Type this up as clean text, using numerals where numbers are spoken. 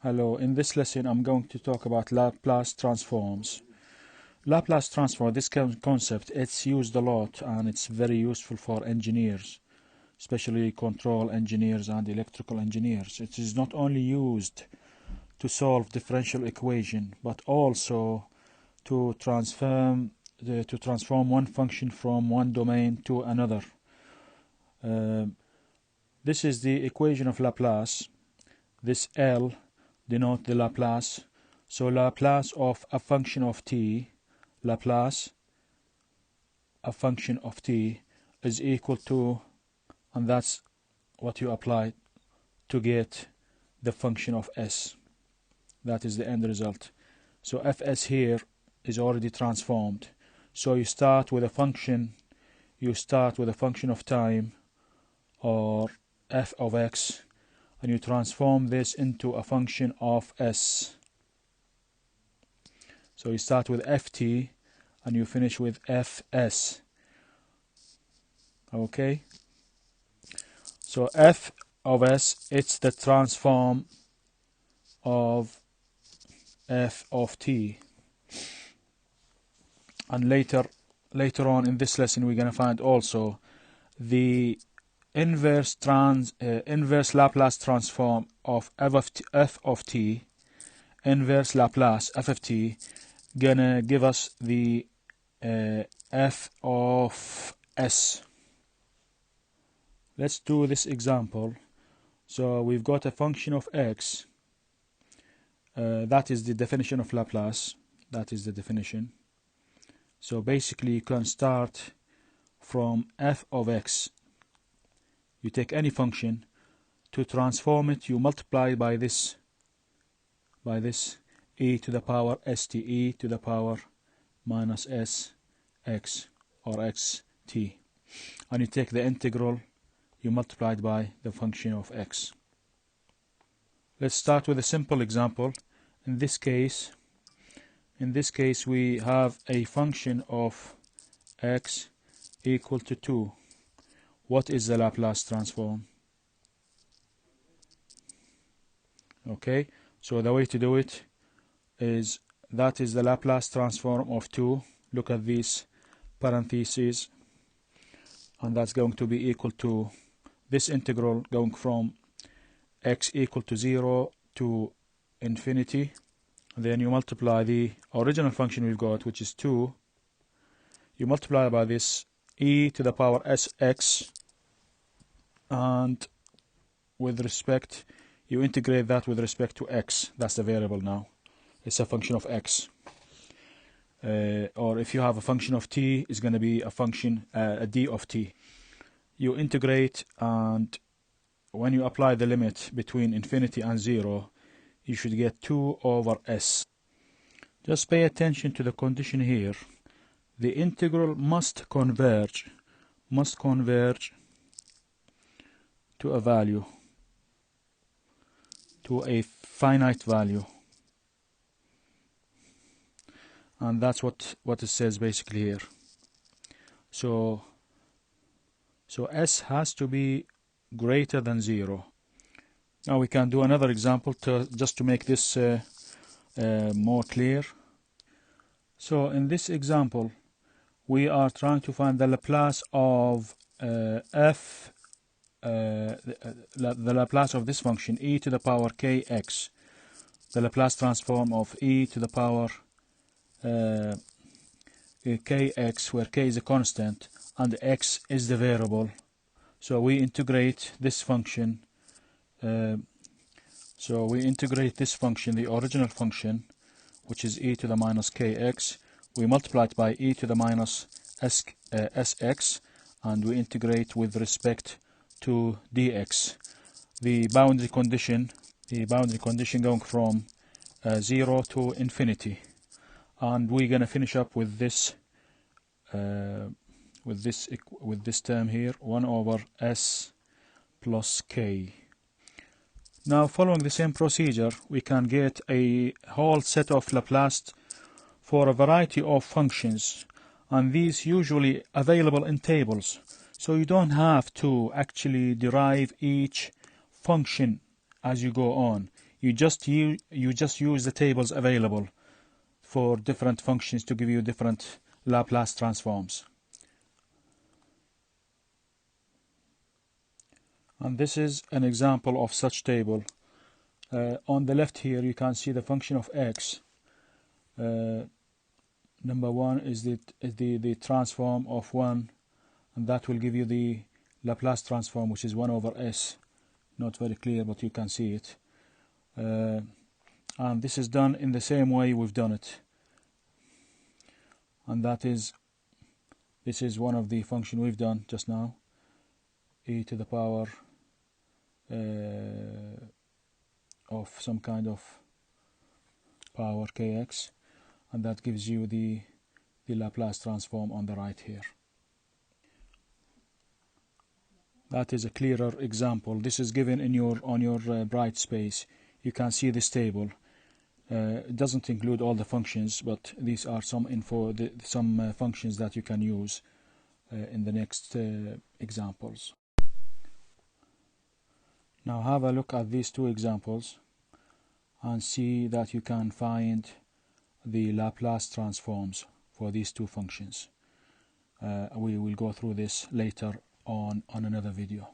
Hello, in this lesson I'm going to talk about Laplace transforms. Laplace transform, this concept, it's used a lot and it's very useful for engineers, especially control engineers and electrical engineers. It is not only used to solve differential equation, but also to transform one function from one domain to another. This is the equation of Laplace. This L denote the Laplace. So Laplace of a function of t, Laplace a function of t is equal to, and that's what you apply to get the function of s. That is the end result. So fs here is already transformed. So you start with a function of time, or f of x, and you transform this into a function of s. So you start with ft and you finish with fs. Okay, so f of s, it's the transform of f of t. And later on in this lesson we're going to find also the inverse Laplace transform of f of t, inverse Laplace f of t, gonna give us the f of s. Let's do this example. So we've got a function of x, that is the definition of Laplace, that is the definition. So basically you can start from f of x. You take any function, to transform it you multiply by this e to the power st, e to the power minus s x, or xt, and you take the integral, you multiply it by the function of x. Let's start with a simple example. In this case we have a function of x equal to 2. What is the Laplace transform? Okay, so the way to do it is, that is the Laplace transform of 2. Look at these parentheses, and that's going to be equal to this integral going from x equal to 0 to infinity. And then you multiply the original function we've got, which is 2. You multiply by this e to the power sx, and with respect, you integrate that with respect to x. That's the variable now. It's a function of x. Or if you have a function of t, it's going to be a function, a d of t. You integrate, and when you apply the limit between infinity and 0, you should get 2 over s. Just pay attention to the condition here. The integral must converge to a value, to a finite value, and that's what it says basically here. So s has to be greater than 0. Now we can do another example just to make this more clear. So in this example we are trying to find the Laplace of the Laplace of this function e to the power kx, the Laplace transform of e to the power kx, where k is a constant and x is the variable. So we integrate this function. The original function, which is e to the minus kx, we multiply it by e to the minus sx, and we integrate with respect to dx. The boundary condition going from 0 to infinity, and we're gonna finish up with this term here, 1 over s plus k. Now, following the same procedure, we can get a whole set of Laplace for a variety of functions, and these usually available in tables, so you don't have to actually derive each function as you go on. you just use the tables available for different functions to give you different Laplace transforms. And this is an example of such table. On the left here you can see the function of x. Number 1 is the transform of 1, and that will give you the Laplace transform, which is 1 over s. Not very clear, but you can see it. And this is done in the same way we've done it, and this is one of the function we've done just now, e to the power of some kind of power kx, and that gives you the Laplace transform on the right here. That is a clearer example. This is given in on your bright space. You can see this table. It doesn't include all the functions, but these are some functions that you can use in the next examples. Now have a look at these two examples and see that you can find the Laplace transforms for these two functions. We will go through this later on another video.